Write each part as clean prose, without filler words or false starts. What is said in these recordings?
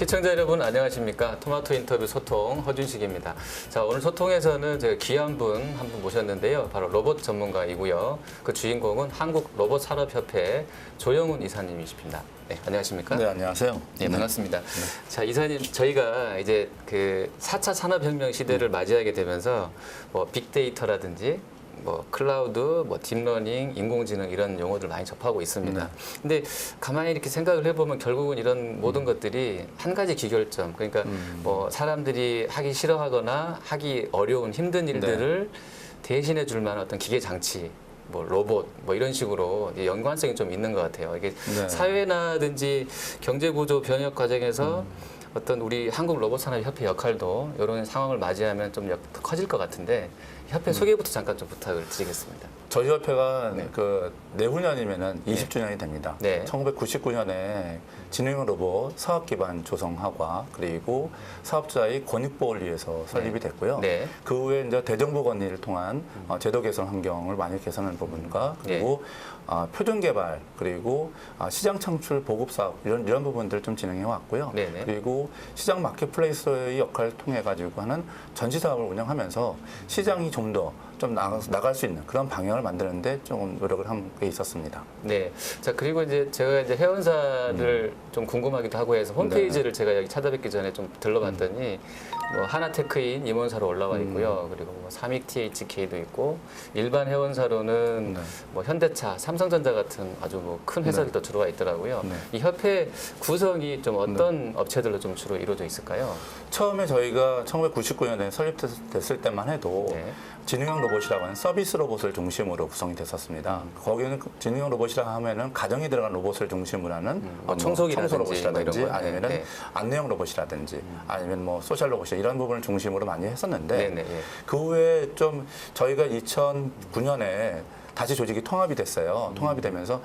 시청자 여러분 안녕하십니까? 토마토 인터뷰 소통 허준식입니다. 자, 오늘 소통에서는 제가 귀한 분 한 분 모셨는데요. 바로 로봇 전문가이고요. 그 주인공은 한국로봇산업협회 조영훈 이사님이십니다. 네, 안녕하십니까? 네, 안녕하세요. 네, 반갑습니다. 자, 이사님, 저희가 이제 그 4차 산업혁명 시대를 맞이하게 되면서 뭐 빅데이터라든지 뭐 클라우드, 뭐 딥러닝, 인공지능 이런 용어들 많이 접하고 있습니다. 근데 가만히 이렇게 생각을 해보면 결국은 이런 모든 것들이 한 가지 기결점, 그러니까 뭐 사람들이 하기 싫어하거나 하기 어려운 힘든 일들을 대신해 줄 만한 어떤 기계 장치, 뭐 로봇, 뭐 이런 식으로 연관성이 좀 있는 것 같아요. 이게 사회나든지 경제 구조 변혁 과정에서 어떤 우리 한국로봇산업협회 역할도 이런 상황을 맞이하면 좀 더 커질 것 같은데 협회 소개부터 잠깐 좀 부탁을 드리겠습니다. 저희 협회가 그 내후년이면은 20주년이 됩니다. 네. 1999년에 지능형 로봇 사업 기반 조성학과 그리고 사업자의 권익보호를 위해서 설립이 됐고요. 네. 그 후에 이제 대정부 건의를 통한 제도 개선 환경을 많이 개선하는 부분과 그리고 표준 개발 그리고 시장 창출 보급 사업 이런 부분들을 좀 진행해 왔고요. 네네. 그리고 시장 마켓플레이스의 역할을 통해 가지고 하는 전시 사업을 운영하면서 시장이 좀 더 나갈 수 있는 그런 방향을 만드는데 좀 노력을 한 게 있었습니다. 네. 자, 그리고 이제 제가 이제 회원사를 좀 궁금하기도 하고 해서 홈페이지를 제가 여기 찾아뵙기 전에 좀 들러봤더니 뭐 하나테크인 임원사로 올라와 있고요. 그리고 뭐 삼익 THK도 있고 일반 회원사로는 뭐 현대차, 삼성전자 같은 아주 뭐 큰 회사들도 들어와 있더라고요. 이 협회 구성이 좀 어떤 업체들로 좀 주로 이루어져 있을까요? 처음에 저희가 1999년에 설립됐을 때만 해도 지능형 로봇이라고 하는 서비스 로봇을 중심으로 구성이 됐었습니다. 거기는 지능형 로봇이라 하면은 가정에 들어간 로봇을 중심으로 하는 청소 로봇이라든지 뭐 아니면은 안내형 로봇이라든지 아니면 뭐 소셜 로봇이 이런 부분을 중심으로 많이 했었는데 그 후에 좀 저희가 2009년에 다시 조직이 통합이 됐어요. 통합이 되면서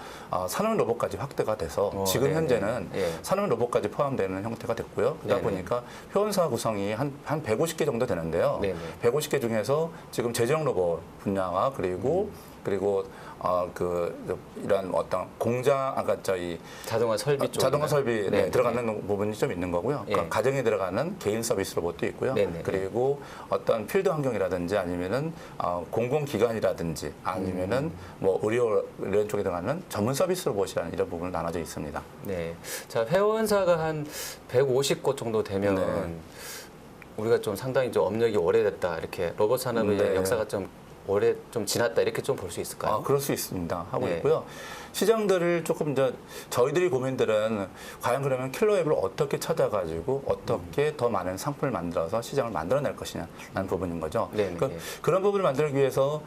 산업 로봇까지 확대가 돼서 지금 현재는 산업 로봇까지 포함되는 형태가 됐고요. 그러다 보니까 회원사 구성이 한 150개 정도 되는데요. 150개 중에서 지금 제조용 로봇 분야와 그리고 이런 어떤 공장 아까 저희 자동화 설비 쪽 자동화 설비 들어가는 부분이 좀 있는 거고요. 그러니까 가정에 들어가는 개인 서비스 로봇도 있고요. 그리고 어떤 필드 환경이라든지 아니면은 공공기관이라든지 아니면은 뭐 의료 이런 쪽에 들어가는 전문 서비스 로봇이라는 이런 부분을 나눠져 있습니다. 네. 자, 회원사가 한 150곳 정도 되면 우리가 좀 상당히 좀 업력이 오래됐다 이렇게 로봇 산업의 역사가 좀 올해 좀 지났다 이렇게 좀 볼 수 있을까요? 그럴 수 있습니다. 하고 있고요. 시장들을 조금 저희들이 고민들은 과연 그러면 킬러 앱을 어떻게 찾아가지고 어떻게 더 많은 상품을 만들어서 시장을 만들어낼 것이냐라는 부분인 거죠. 그러니까 그런 부분을 만들기 위해서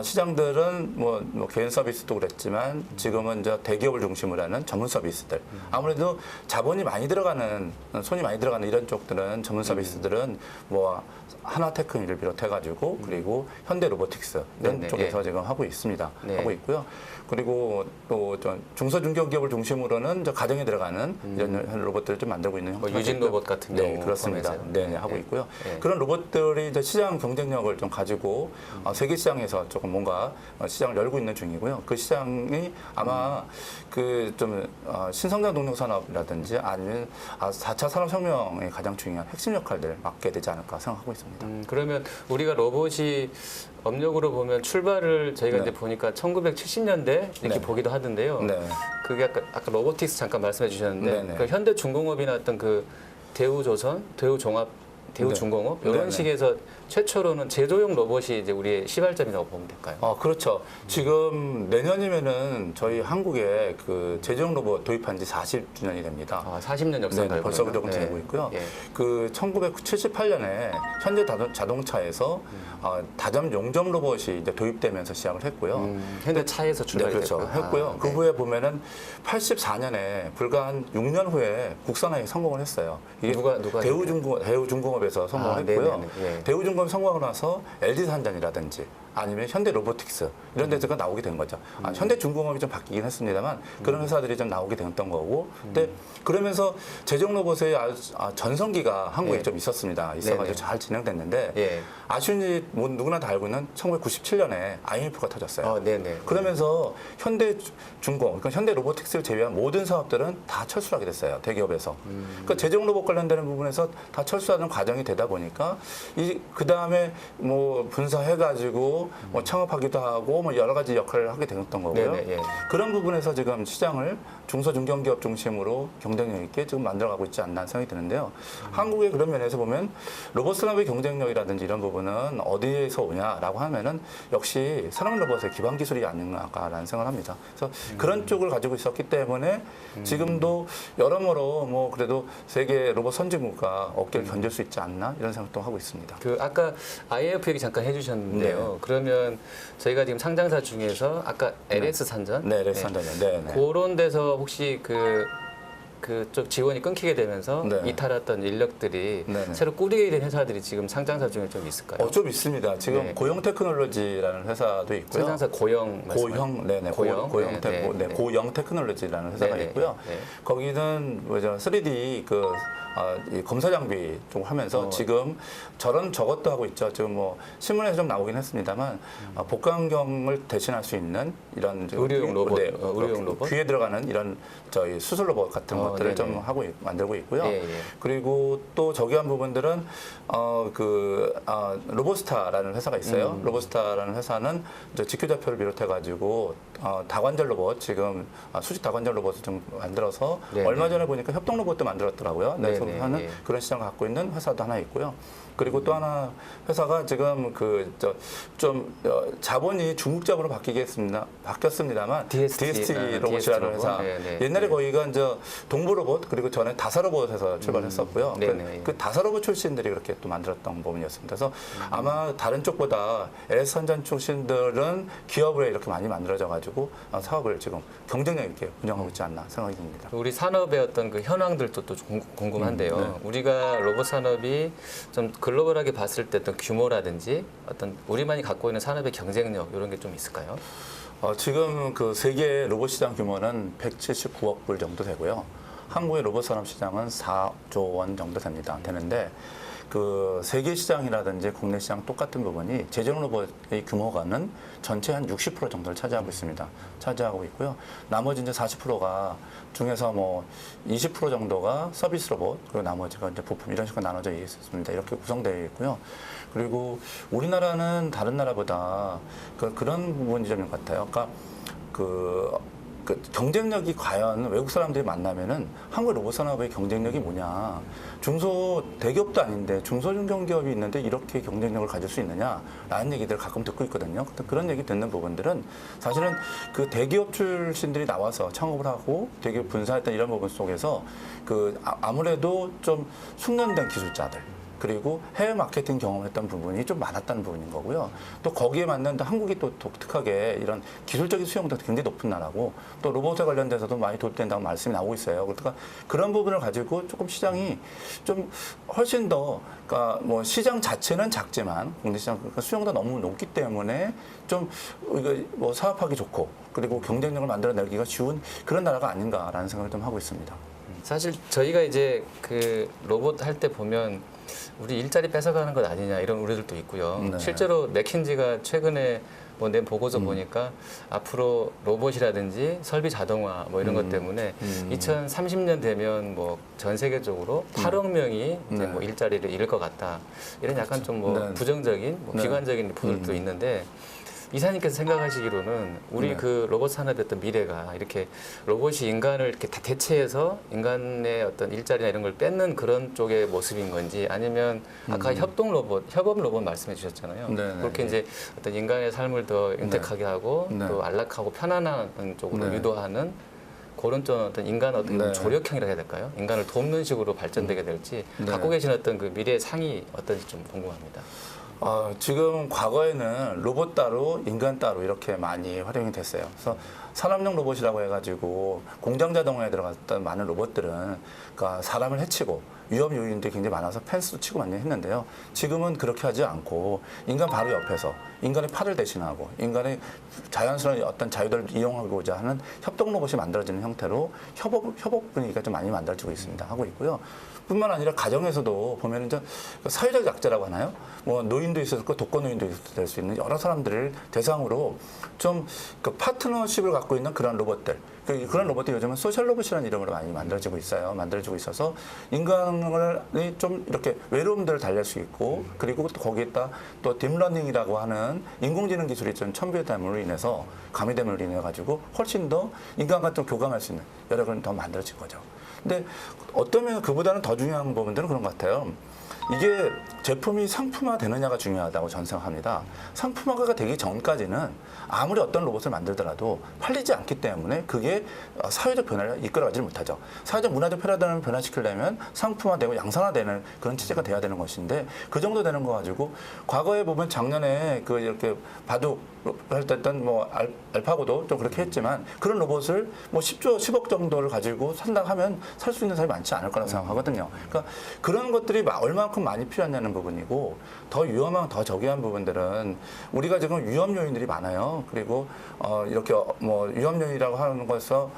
시장들은 뭐 개인 서비스도 그랬지만 지금은 대기업을 중심으로 하는 전문 서비스들 아무래도 자본이 많이 들어가는 손이 많이 들어가는 이런 쪽들은 전문 서비스들은 뭐 하나테크니를 비롯해가지고 그리고 현대 로보틱스 이런 쪽에서 지금 하고 있습니다. 하고 있고요. 그리고 또 중소중견기업을 중심으로는 가정에 들어가는 이런 로봇들을 좀 만들고 있는 형태가 유진 로봇 같은 경우 네, 그렇습니다. 하고 있고요. 그런 로봇들이 이제 시장 경쟁력을 좀 가지고 세계 시장에서 조금 뭔가 시장을 열고 있는 중이고요. 그 시장이 아마 그 좀 신성장 동력 산업이라든지 아니면 4차 산업혁명의 가장 중요한 핵심 역할들을 맡게 되지 않을까 생각하고 있습니다. 그러면 우리가 로봇이 업력으로 보면 출발을 저희가 이제 보니까 1970년대 이렇게 보기도 하던데요. 그게 아까 로보틱스 잠깐 말씀해 주셨는데 그 현대중공업이나 어떤 그 대우조선, 대우중공업 이런 식에서 최초로는 제조용 로봇이 이제 우리의 시발점이라고 보면 될까요? 그렇죠. 지금 내년이면은 저희 한국에 그 제조용 로봇 도입한 지 40주년이 됩니다. 40년 역사인가요? 벌써 조금 지나고 있고요. 그 1978년에 현대 자동차에서 다점 용접 로봇이 이제 도입되면서 시작을 했고요. 현대차에서 출발했고요. 그렇죠. 했고요. 그 후에 보면은 84년에 불과 한 6년 후에 국산화에 성공을 했어요. 이게 누가 대우중공업이 대우중공업에서 성공했고요. 네네네. 예. 대우중공업 성공하고 나서 LG산전이라든지 아니면 현대로보틱스 이런 데서가 나오게 된 거죠. 현대중공업이 좀 바뀌긴 했습니다만 그런 회사들이 좀 나오게 됐던 거고. 근데 그러면서 제정로봇의 전성기가 한국에 예. 좀 있어가지고 네네. 잘 진행됐는데 예. 아쉬운 일이 뭐 누구나 다 알고 있는 1997년에 IMF가 터졌어요. 네네. 그러면서 현대중공, 그러니까 현대로보틱스를 제외한 모든 사업들은 다 철수를 하게 됐어요. 대기업에서. 그러니까 제정로봇 관련되는 부분에서 다 철수하는 과정이 되다 보니까 그 다음에 뭐 분사해가지고 뭐 창업하기도 하고 뭐 여러 가지 역할을 하게 되었던 거고요. 네네, 예. 그런 부분에서 지금 시장을 중소중견기업 중심으로 경쟁력 있게 지금 만들어가고 있지 않나 생각이 드는데요. 한국의 그런 면에서 보면 로봇 산업의 경쟁력이라든지 이런 부분은 어디에서 오냐라고 하면은 역시 산업 로봇의 기반 기술이 아닌가라는 생각을 합니다. 그래서 그런 쪽을 가지고 있었기 때문에 지금도 여러모로 뭐 그래도 세계 로봇 선진국가 어깨를 견딜 수 있지 않나 이런 생각도 하고 있습니다. 그 아까 IF 얘기 잠깐 해주셨는데요. 그러면 저희가 지금 상장사 중에서 아까 LS 산전, 네, LS 산전이요. 네, 네. 그런 데서 혹시 그쪽 지원이 끊기게 되면서 네. 이탈했던 인력들이 네네. 새로 꾸리게 된 회사들이 지금 상장사 중에 좀 있을까요? 좀 있습니다. 지금 네. 고영 테크놀로지라는 회사도 있고요. 상장사 고영 고형, 네네, 고영, 고영, 네, 네. 고영 테크놀로지라는 회사가 네네, 있고요. 네. 거기는 뭐죠 3D 이 검사 장비 좀 하면서 지금 저것도 하고 있죠. 지금 뭐 신문에서 좀 나오긴 했습니다만 복강경을 대신할 수 있는 이런 의료용 로봇, 네, 의료용 로봇? 귀에 들어가는 이런 저희 수술 로봇 같은 것들을 네네. 좀 만들고 있고요. 예, 예. 그리고 또 저기한 부분들은 로보스타라는 회사가 있어요. 로보스타라는 회사는 이제 직교좌표를 비롯해 가지고 다관절 로봇 지금 수직 다관절 로봇을 좀 만들어서 네네. 얼마 전에 보니까 협동 로봇도 만들었더라고요. 네, 네네, 하는 예. 그런 시장을 갖고 있는 회사도 하나 있고요. 그리고 또 하나 회사가 지금 자본이 중국적으로 바뀌었습니다만 DST, 로봇이라는 로봇. 회사. 네네. 옛날에 거기가 이제 동부 로봇 그리고 전에 다사 로봇에서 출발했었고요. 네네. 그 다사 로봇 출신들이 그렇게 또 만들었던 부분이었습니다. 그래서 아마 다른 쪽보다 LS 산전 출신들은 기업을 이렇게 많이 만들어져 가지고 사업을 지금 경쟁력 있게 운영하고 있지 않나 생각이 듭니다. 우리 산업의 어떤 그 현황들도 또 궁금한데요. 우리가 로봇 산업이 좀 글로벌하게 봤을 때 어떤 규모라든지 어떤 우리만이 갖고 있는 산업의 경쟁력 이런 게 좀 있을까요? 지금 그 세계 로봇 시장 규모는 179억 불 정도 되고요. 한국의 로봇 산업 시장은 4조 원 정도 되는데 그 세계 시장이라든지 국내 시장 똑같은 부분이 제조용 로봇의 규모가는 전체 한 60% 정도를 차지하고 있습니다. 차지하고 있고요. 나머지 이제 40%가 중에서 뭐 20% 정도가 서비스 로봇 그리고 나머지가 이제 부품 이런 식으로 나눠져 있습니다. 이렇게 구성되어 있고요. 그리고 우리나라는 다른 나라보다 그런 부분이 좀 있는 것 같아요. 그러니까 그 경쟁력이 과연 외국 사람들이 만나면은 한국 로봇 산업의 경쟁력이 뭐냐. 대기업도 아닌데 중소중견기업이 있는데 이렇게 경쟁력을 가질 수 있느냐라는 얘기들을 가끔 듣고 있거든요. 그런 얘기 듣는 부분들은 사실은 그 대기업 출신들이 나와서 창업을 하고 대기업 분사했던 이런 부분 속에서 아무래도 좀 숙련된 기술자들 그리고 해외 마케팅 경험했던 부분이 좀 많았다는 부분인 거고요. 또 거기에 맞는 한국이 또 독특하게 이런 기술적인 수용도 굉장히 높은 나라고 또 로봇에 관련돼서도 많이 도입된다고 말씀이 나오고 있어요. 그러니까 그런 부분을 가지고 조금 시장이 좀 훨씬 더 그러니까 뭐 시장 자체는 작지만 국내 시장 수용도 너무 높기 때문에 좀 이거 뭐 사업하기 좋고 그리고 경쟁력을 만들어내기가 쉬운 그런 나라가 아닌가라는 생각을 좀 하고 있습니다. 사실 저희가 이제 그 로봇 할 때 보면 우리 일자리 뺏어가는 것 아니냐 이런 우려들도 있고요. 네. 실제로 맥킨지가 최근에 뭐 낸 보고서 보니까 앞으로 로봇이라든지 설비 자동화 뭐 이런 것 때문에 2030년 되면 뭐 전 세계적으로 8억 명이 이제 뭐 일자리를 잃을 것 같다. 이런 약간 좀 뭐 네. 부정적인, 뭐 네. 비관적인 리포트도 있는데 이사님께서 생각하시기로는 우리 네. 그 로봇 산업의 어떤 미래가 이렇게 로봇이 인간을 이렇게 다 대체해서 인간의 어떤 일자리나 이런 걸 뺏는 그런 쪽의 모습인 건지 아니면 아까 협업 로봇 말씀해 주셨잖아요. 네, 네, 그렇게 네. 이제 어떤 인간의 삶을 더 윤택하게 하고 네. 또 안락하고 편안한 쪽으로 네. 유도하는 그런 좀 어떤 인간 어떤 네. 조력형이라 해야 될까요? 인간을 돕는 식으로 발전되게 될지 네. 갖고 계신 어떤 그 미래의 상이 어떤지 좀 궁금합니다. 지금 과거에는 로봇 따로 인간 따로 이렇게 많이 활용이 됐어요. 그래서 산업용 로봇이라고 해가지고 공장 자동화에 들어갔던 많은 로봇들은 그러니까 사람을 해치고 위험 요인들이 굉장히 많아서 펜스도 치고 많이 했는데요. 지금은 그렇게 하지 않고 인간 바로 옆에서 인간의 팔을 대신하고 인간의 자연스러운 어떤 자유도를 이용하고자 하는 협동 로봇이 만들어지는 형태로 협업 분위기가 좀 많이 만들어지고 있습니다. 하고 있고요. 뿐만 아니라 가정에서도 보면 이제 사회적 약자라고 하나요? 뭐 노인도 있을 거고 독거 노인도 될 수 있는 여러 사람들을 대상으로 좀 그 파트너십을 갖고 있는 그런 로봇들. 그런 로봇이 요즘은 소셜 로봇이라는 이름으로 많이 만들어지고 있어요. 만들어지고 있어서 인간이 좀 이렇게 외로움들을 달랠 수 있고 그리고 또 거기에다 또 딥러닝이라고 하는 인공지능 기술이 좀 첨예됨으로 인해서 가미됨으로 인해 가지고 훨씬 더 인간과 좀 교감할 수 있는 여러 가지 더 만들어진 거죠. 근데 어떤 면은 그보다는 더 중요한 부분들은 그런 것 같아요. 이게 제품이 상품화 되느냐가 중요하다고 저는 생각합니다. 상품화가 되기 전까지는 아무리 어떤 로봇을 만들더라도 팔리지 않기 때문에 그게 사회적 변화를 이끌어가지 못하죠. 사회적 문화적 패러다임을 변화시키려면 상품화되고 양산화되는 그런 체제가 돼야 되는 것인데 그 정도 되는 거 가지고 과거에 보면 작년에 그 이렇게 바둑 할 때 했던 뭐 알파고도 좀 그렇게 했지만 그런 로봇을 뭐 10억 정도를 가지고 산다고 하면 살 수 있는 사람이 많지 않을 거라고 생각하거든요. 그러니까 그런 것들이 얼마만큼 많이 필요하냐는 부분이고 더 위험한 더 저기한 부분들은 우리가 지금 위험 요인들이 많아요. 그리고 이렇게 뭐 위험 요인이라고 하는 것에서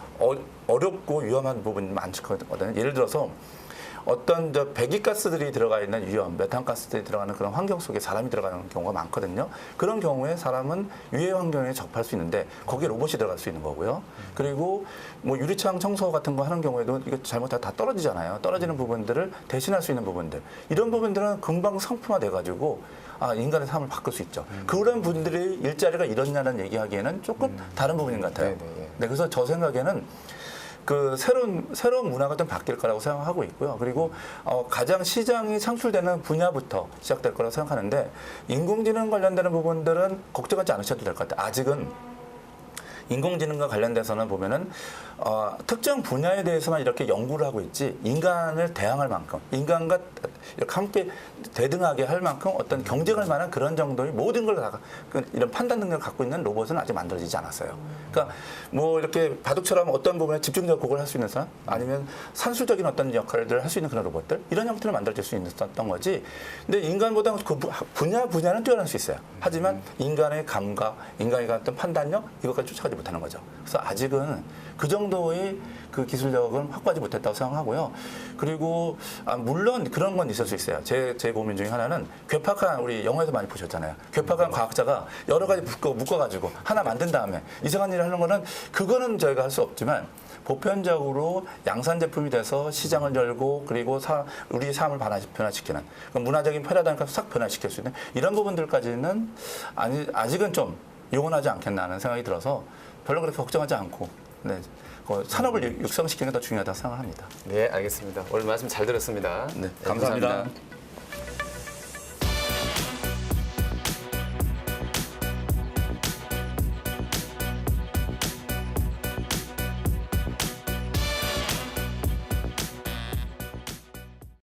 어렵고 위험한 부분이 많거든요. 예를 들어서 어떤 배기가스들이 들어가 있는 위험, 메탄가스들이 들어가는 그런 환경 속에 사람이 들어가는 경우가 많거든요. 그런 경우에 사람은 유해 환경에 접할 수 있는데 거기에 로봇이 들어갈 수 있는 거고요. 그리고 뭐 유리창 청소 같은 거 하는 경우에도 이거 잘못하면 다 떨어지잖아요. 떨어지는 부분들을 대신할 수 있는 부분들. 이런 부분들은 금방 상품화돼 가지고 인간의 삶을 바꿀 수 있죠. 그런 분들이 일자리가 잃었냐는 얘기하기에는 조금 다른 부분인 것 같아요. 네, 그래서 저 생각에는 그 새로운 문화가 좀 바뀔 거라고 생각하고 있고요. 그리고 가장 시장이 창출되는 분야부터 시작될 거라고 생각하는데 인공지능 관련되는 부분들은 걱정하지 않으셔도 될 것 같아요. 아직은 인공지능과 관련돼서는 보면은 특정 분야에 대해서만 이렇게 연구를 하고 있지 인간을 대항할 만큼 인간과 이렇게 함께 대등하게 할 만큼 어떤 경쟁할 만한 그런 정도의 모든 걸 다 이런 판단 능력을 갖고 있는 로봇은 아직 만들어지지 않았어요. 그러니까 뭐 이렇게 바둑처럼 어떤 부분에 집중적으로 그걸 할 수 있는 사람 아니면 산술적인 어떤 역할들을 할 수 있는 그런 로봇들 이런 형태를 만들어질 수 있었던 거지. 근데 인간보다 그 분야는 뛰어날 수 있어요. 하지만 인간의 감각, 인간의 어떤 판단력 이것까지 쫓아가지 못하는 거죠. 그래서 아직은 그 정도의 그 기술력은 확보하지 못했다고 생각하고요. 그리고 물론 그런 건 있을 수 있어요. 제 고민 중에 하나는 괴팍한 우리 영화에서 많이 보셨잖아요. 괴팍한 과학자가 여러 가지 묶어가지고 하나 만든 다음에 이상한 일을 하는 거는 그거는 저희가 할 수 없지만 보편적으로 양산 제품이 돼서 시장을 열고 그리고 우리 삶을 변화시키는 문화적인 패러다임을 싹 변화시킬 수 있는 이런 부분들까지는 아직은 좀 용원하지 않겠나 하는 생각이 들어서 별로 그렇게 걱정하지 않고 산업을 육성시키는 게 더 중요하다고 생각합니다. 네, 알겠습니다. 오늘 말씀 잘 들었습니다. 네, 감사합니다.